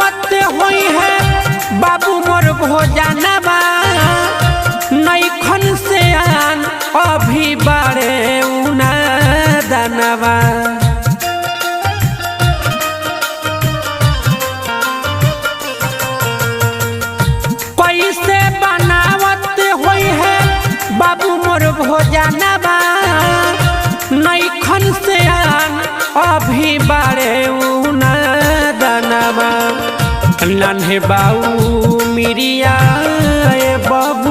बनावत हुई है बाबू मोर भोजनवा नैखन से आन अभी बारे उना दानवा। कैसे बनावत हुई है बाबू मोर भोजनवा नैखन से आन अभी बारे उना दानवा। नन्हे बाऊ मिरिया बबू